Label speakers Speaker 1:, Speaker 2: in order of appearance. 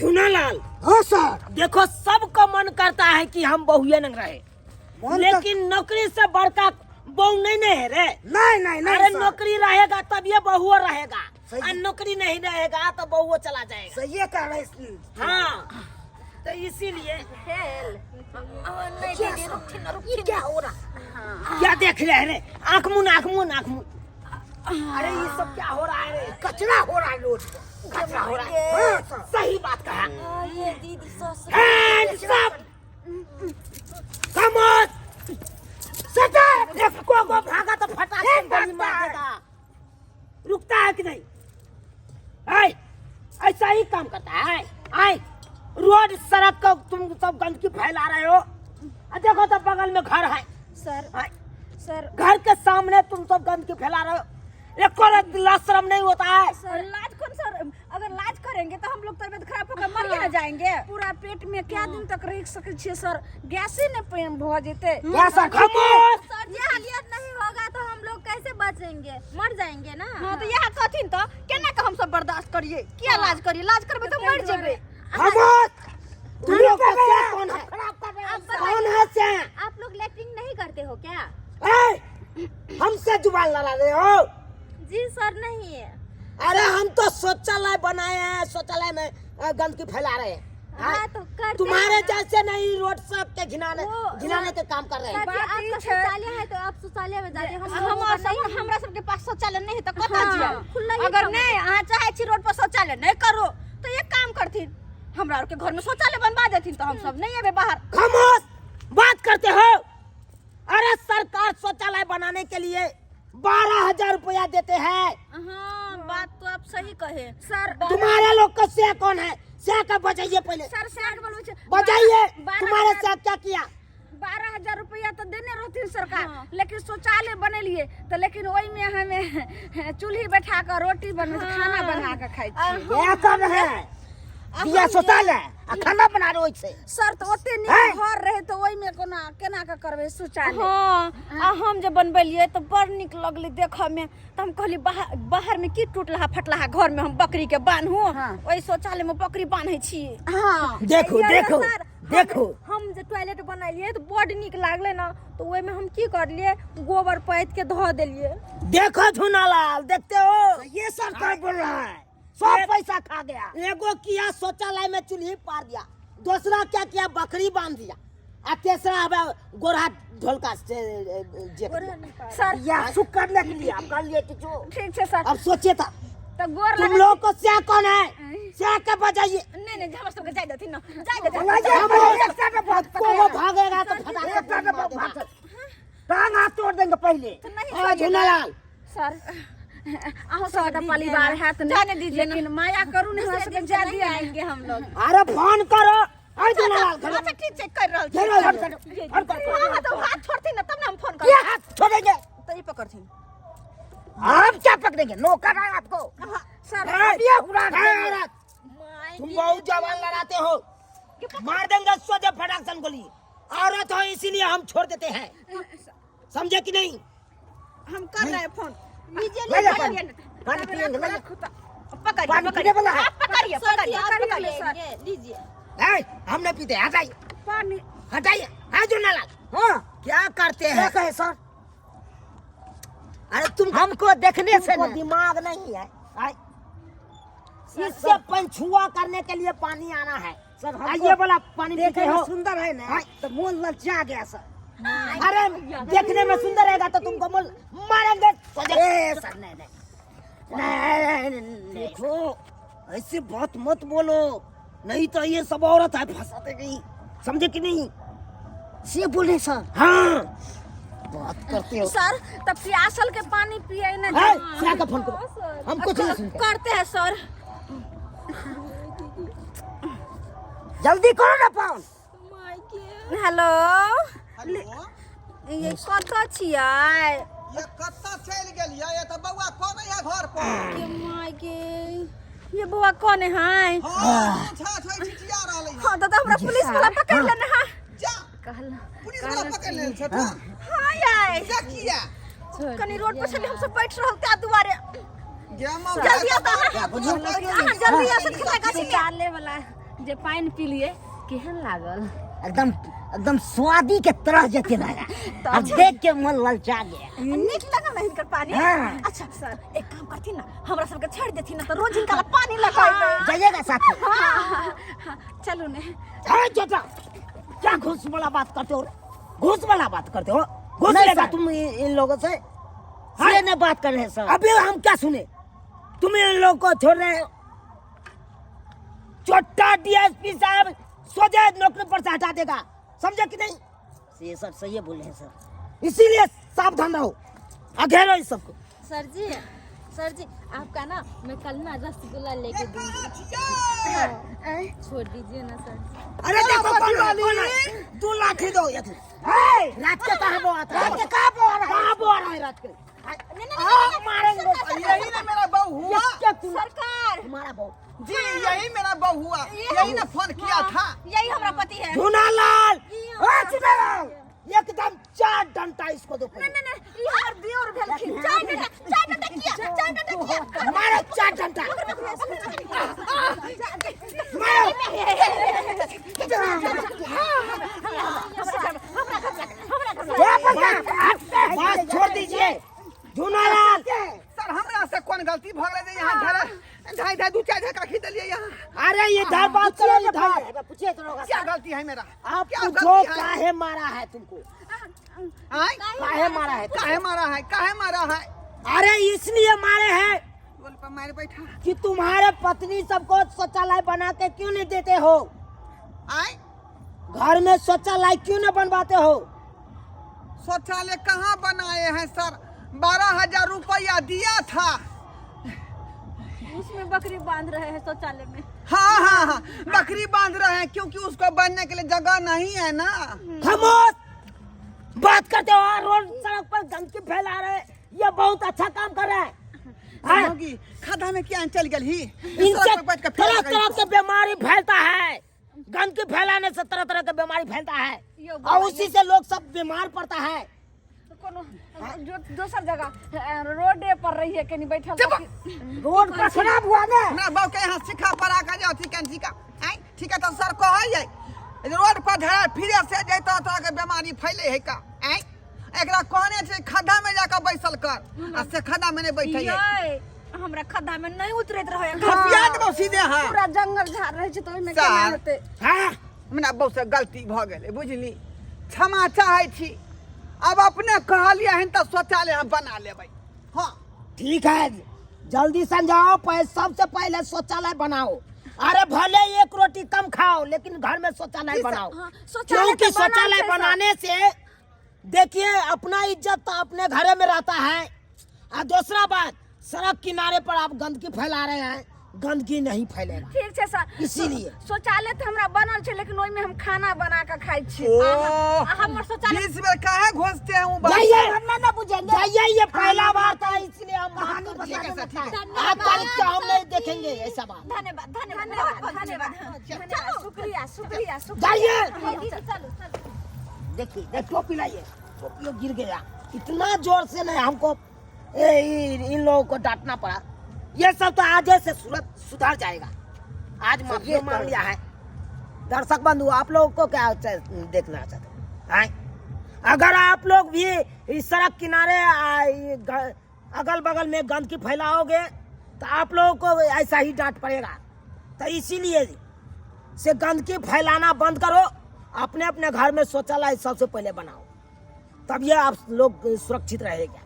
Speaker 1: चुनालाल।
Speaker 2: हाँ सर।
Speaker 1: देखो सबका मन करता है कि हम बहुए न रहे, लेकिन नौकरी से बड़का बहू नहीं है रे।
Speaker 2: नहीं
Speaker 1: अरे नौकरी रहेगा तब ये बहुआ रहेगा, और नौकरी नहीं रहेगा तो बहुआ चला जाएगा।
Speaker 2: सही कह रहे हैं।
Speaker 1: हाँ तो इसीलिए
Speaker 2: क्या हो रहा?
Speaker 1: क्या देख रहे रे? आँख मुन। अरे ये सब क्या हो रहा है रे?
Speaker 2: कचरा हो रहा है रोड पे।
Speaker 1: कचरा हो रहा है।
Speaker 2: हाँ, सर।
Speaker 1: सही बात कहा।
Speaker 3: ये दीदी
Speaker 1: Hands up! Come on! देखो को भागा तो फटाक से गोली मार देगा। रुकता है कि नहीं? आए, ऐसा ही काम करता है। आए, रोड सड़क को तुम सब गंदगी फैला रहे हो। देखो तो बगल में घर है।
Speaker 3: सर
Speaker 1: घर के सामने तुम सब गंदगी फैला रहे हो। एको लाज शर्म नहीं होता है।
Speaker 3: सर लाज कौन सर? अगर लाज करेंगे तो हम लोग तबियत खराब होकर मर के न जाएंगे। पूरा पेट में क्या दिन तक रह सके छे सर? गैसे न पेन भ जेते।
Speaker 1: खामोश।
Speaker 3: सर ये हालियत नहीं होगा तो हम लोग कैसे बचेंगे? मर जाएंगे ना। हां तो यह कथिन तो केना के हम सब बर्दाश्त करिए? क्या लाज करिए? लाज करबे तो मर जेबे।
Speaker 1: खामोश। तुम लोग का क्या कौन है? कौन है से?
Speaker 3: आप लोग लैट्रिन नहीं करते हो क्या?
Speaker 1: हमसे जुबान लड़ा रहे हो?
Speaker 3: जी सर नहीं है।
Speaker 1: अरे हम तो शौचालय बनाए हैं, शौचालय में गंदगी फैला रहे हैं।
Speaker 3: हाँ तो करते
Speaker 1: तुम्हारे
Speaker 3: हैं।
Speaker 1: जैसे नहीं रोड सब के घिनाने के काम कर रहे हैं।
Speaker 3: आपका शौचालय है तो आप शौचालय में जाते। हमरा सबके पास शौचालय नहीं है तो कतऽ जिया? अगर नहीं अहाँ चाहे छी रोड पर शौचालय नहीं करो तो एक काम करथिन, हमरा और के घर में शौचालय बनवा देथिन तो हम सब नहीं आबे बाहर।
Speaker 1: खामोश। बात करते हो? अरे सरकार शौचालय बनाने के लिए 12,000 रुपया देते हैं।
Speaker 3: हाँ बात तो आप सही कहे सर।
Speaker 1: तुम्हारे लोग का से कौन है? से का बजाइए पहले।
Speaker 3: सर से बोलो
Speaker 1: बजाइए। तुम्हारे से क्या किया?
Speaker 3: 12,000 रुपया तो देने रहती सरकार। लेकिन शौचालय बनेलिए तो लेकिन वही में हमें चूल्ही बैठा कर रोटी बन खाना बना कर खाई छी।
Speaker 1: क्या कर रहे हैं? दिया शौचालय खाना बना रहे हो इससे।
Speaker 3: सर तो ओते नहीं घर रहे तो वही में कोना केना का करबे शौचालय। हां हम जे बनबेलिए तो बड़ निक लगले देखे में। तो हम कहली बाहर में की टूटला फटला घर में हम बकरी के बांधू। ओई शौचालय में बकरी बांधै छी। हां
Speaker 1: देखो
Speaker 3: हम जे टॉयलेट बनाइलिए तो बड़ निक लागले ना तो ओई में हम की करलिए गोबर पैत के धो देलिए।
Speaker 1: देखो झुनालाल, देखते हो
Speaker 2: ये सरकार बोल रहा है।
Speaker 1: सब पैसा खा गया। एगो किया शौचालय में चूल्ही पार दिया, दूसरा क्या किया बकरी बांध दिया, और तीसरा अब गोरा ढोलका से
Speaker 3: सर
Speaker 1: या सुख करने के लिए कर लिए जो
Speaker 3: ठीक है सर।
Speaker 1: अब सोचे था
Speaker 3: तो गोर
Speaker 1: तुम लोग को क्या कौन है? क्या के बजाइए?
Speaker 3: नहीं हमरा सब के जाय देथिन ना जाय
Speaker 1: को भागेगा तो फटाफट टांग हाथ तोड़ देंगे पहले। झुनालाल
Speaker 3: सर अहो सब परिवार है तो जाने दीजिए, लेकिन माया करू नहीं हमरा सब जल्दी आएंगे हम लोग।
Speaker 1: अरे फोन करो।
Speaker 3: अच्छा ठीक चेक कर रहल छी। हां तो हाथ छोड़थिन ना तब ना हम फोन
Speaker 1: ये
Speaker 3: करब।
Speaker 1: हाथ छोड़ेंगे
Speaker 3: तो ये पकड़थिन।
Speaker 1: हम क्या पकड़ेंगे? नौकर है आपको।
Speaker 3: सर
Speaker 1: ये हुरा है। तुम बहुत जवान लड़ाते हो, मार देंगे सोजे फटाक गोली। औरत हो इसीलिए हम छोड़ देते हैं, समझे कि नहीं?
Speaker 3: हम कर रहे हैं फोन। लीजिए लीजिए।
Speaker 1: हम नहीं पीते, हटाइए
Speaker 3: पानी
Speaker 1: हटाइए। है झुनालाल? हाँ क्या करते हैं?
Speaker 2: कहे सर?
Speaker 1: अरे तुम हमको देखने से दिमाग नहीं है। इससे पंछुआ करने के लिए पानी आना है सर। ये वाला पानी
Speaker 2: देखने
Speaker 1: पीते
Speaker 2: में
Speaker 1: हो?
Speaker 2: सुंदर है ना तो मोल ललचा गया सर।
Speaker 1: अरे देखने में सुंदर रहेगा तो तुमको मारेंगे।
Speaker 2: सर नहीं
Speaker 1: देखो ऐसे बात मत बोलो, नहीं तो ये सब औरत है फंसाते नहीं, समझे कि नहीं? से बोले सर। हाँ बात करते हो
Speaker 3: सर तब प्यासल के पानी पिए ना।
Speaker 1: क्या का फोन करो, हम कुछ नहीं सुनते।
Speaker 3: करते हैं सर।
Speaker 1: जल्दी करो ना फोन।
Speaker 3: हेलो
Speaker 4: हेलो
Speaker 3: ये कतऽ छियै?
Speaker 4: ये कत्ता चल गेलियै? ये त बौआ कोन है घर पर?
Speaker 3: के माय के ये बुआ कौन है?
Speaker 4: हां छा छै चिटिया रहलै।
Speaker 3: हां तो हमरा पुलिस वाला पकड़ लेना है।
Speaker 4: जा
Speaker 3: कहला
Speaker 4: पुलिस वाला पकड़ ले छ तो।
Speaker 3: हां यार
Speaker 4: जा किया?
Speaker 3: कनी रोड पर चली हम सब बैठ रहल त्या दुआरे।
Speaker 4: गेम
Speaker 3: जल्दी आ ता जल्दी आ से खिला का डाले वाला जे पानी पी लिए केहन लागल?
Speaker 2: एकदम एकदम स्वादी के तरह जते लगा। अब देख के मन ललचा गया।
Speaker 3: नीक लगल नहीं इनकर पानी?
Speaker 2: हाँ।
Speaker 3: अच्छा सर एक काम करती ना, हमरा सबके छोड़ देती ना तो रोज इनका ला पानी लगाई।
Speaker 2: जाइएगा साथी।
Speaker 3: हाँ, चलो ने।
Speaker 1: अरे बेटा, क्या घूस वाला बात करते हो? घूस वाला बात करते हो? घूस
Speaker 2: नहीं
Speaker 1: लेगा
Speaker 2: सर,
Speaker 1: तुम
Speaker 2: इन लोगों से ये नहीं बात कर रहे हैं सर।
Speaker 1: अभी हम क्या सुने? तुम इन लोगों को छोड़ रहे हो? छोटा डीएसपी साहब सोचे नौकरी पर से हटा देगा, समझे कि नहीं?
Speaker 2: ये सर सही है बोले हैं सर।
Speaker 1: इसीलिए सावधान रहो, अघेरो इस सबको।
Speaker 3: सर जी आपका ना मैं कल ना रसगुल्ला लेके दूंगी। छोड़ दीजिए ना सर जी।
Speaker 1: अरे देखो कौन है? 2 लाठी दो ये तू। रात के कहाँ बो आता है? रात के कहाँ बो आ रहा है रात के? मारेंगे।
Speaker 4: यही ना मेरा बहू हुआ
Speaker 3: सरकार
Speaker 1: तुम्हारा बहू
Speaker 4: जी, यही मेरा बहू हुआ, यही ना फोन किया था।
Speaker 3: यही हमारा पति है।
Speaker 1: झूनालाल, एकदम 4 डंडा इसको दो।
Speaker 3: नहीं ये हमार दियोर भेलखिन। चाय डंडा किया।
Speaker 1: मारो 4 डंडा। बात छोड़ दीजिए झूनालाल।
Speaker 4: सर हमरा से कौन गलती भग रहे यहाँ घर ढाई 2-4 धक्का खींच दिए यहाँ।
Speaker 1: अरे इधर बात करो, इधर पूछिए तो लोग।
Speaker 4: क्या गलती है मेरा?
Speaker 1: आप
Speaker 4: क्या
Speaker 1: पूछो
Speaker 4: गलती है?
Speaker 1: काहे मारा है तुमको?
Speaker 4: आय?
Speaker 1: काहे मारा है?
Speaker 4: काहे मारा है? काहे मारा है?
Speaker 1: अरे इसलिए मारे हैं
Speaker 4: बोल पर मारे बैठा।
Speaker 1: कि तुम्हारे पत्नी सबको शौचालय बना के क्यों नहीं देते हो?
Speaker 4: आय?
Speaker 1: घर में शौचालय क्यों नहीं बनवाते हो?
Speaker 4: शौचालय कहाँ बनाए हैं सर? 12,000 रुपया दिया था।
Speaker 3: उसमें बकरी बांध रहे हैं शौचालय में।
Speaker 4: हाँ, बकरी बांध रहे हैं क्योंकि उसको बनने के लिए जगह नहीं है ना।
Speaker 1: खामोश, बात करते हो रोड सड़क पर गंदगी फैला रहे। ये बहुत अच्छा काम कर रहे हैं।
Speaker 4: होगी खड्डा में क्या चल गई?
Speaker 1: इनसे तरह तरह के बीमारी फैलता है। गंदगी फैलाने से तरह तरह के बीमारी फैलता है और उसी से लोग सब बीमार पड़ता है।
Speaker 3: जो दूसर जगह रोड पर रही है कहीं बैठल।
Speaker 1: रोड पर खराब हुआ ना।
Speaker 4: ना बाबू के यहाँ सिखा पड़ा का जाओ ठीक है ठीक है तो सर कह रोड पर धरा फिर से जैता तरह के बीमारी फैले है का? एकरा कहने से खड्डा में जाकर बैसल कर आ से खड्डा में नहीं बैठे है।
Speaker 3: हमरा खड्डा में नहीं उतरत रहे।
Speaker 4: खपिया देबो सीधे। हां
Speaker 3: पूरा जंगल झाड़ रहे छै तो ओइ में केना होते?
Speaker 1: हां
Speaker 4: हमरा बहुत से गलती भ गेलै बुझली। क्षमा चाहै छी। अब अपने कहलिए हन त शौचालय हम बना लेबै। हां
Speaker 1: ठीक है, जल्दी समझाओ। सबसे पहले शौचालय बनाओ। अरे भले 1 रोटी कम खाओ लेकिन घर में शौचालय बनाओ। क्योंकि शौचालय बनाने से देखिए अपना इज्जत तो अपने घरे में रहता है। और दूसरा बात, सड़क किनारे पर आप गंदगी फैला रहे हैं, गंदगी नहीं फैलेगा।
Speaker 3: ठीक है सर,
Speaker 1: इसीलिए
Speaker 3: शौचालय तो हमरा बनल छै लेकिन ओइ में हम खाना बना के खाइ छी।
Speaker 4: ओ,
Speaker 3: हमर शौचालय
Speaker 4: बीच में काहे घुसते हैं?
Speaker 1: जाइए,
Speaker 3: हम ना बुझेंगे।
Speaker 1: जाइए, ये पहला बार था इसलिए हम कहानी
Speaker 4: ठीक
Speaker 1: बताने
Speaker 4: है सर, ठीक है।
Speaker 1: लगा। आप तारीख से हम नहीं देखेंगे ऐसा बात।
Speaker 3: धन्यवाद शुक्रिया।
Speaker 1: जाइए।
Speaker 3: चलो
Speaker 1: देखिए टोपी लाइए, टोपी गिर गया। इतना जोर से नहीं हमको इन लोगों को डांटना पड़ा। ये सब तो आज से सुधर जाएगा। आज माफी मांग लिया है। दर्शक बंधु, आप लोगों को क्या देखना चाहते हैं? अगर आप लोग भी इस सड़क किनारे अगल बगल में गंदगी फैलाओगे तो आप लोगों को ऐसा ही डांट पड़ेगा। तो इसीलिए से गंदगी फैलाना बंद करो। अपने अपने घर में शौचालय सबसे पहले बनाओ, तब ये आप लोग सुरक्षित रहेगा।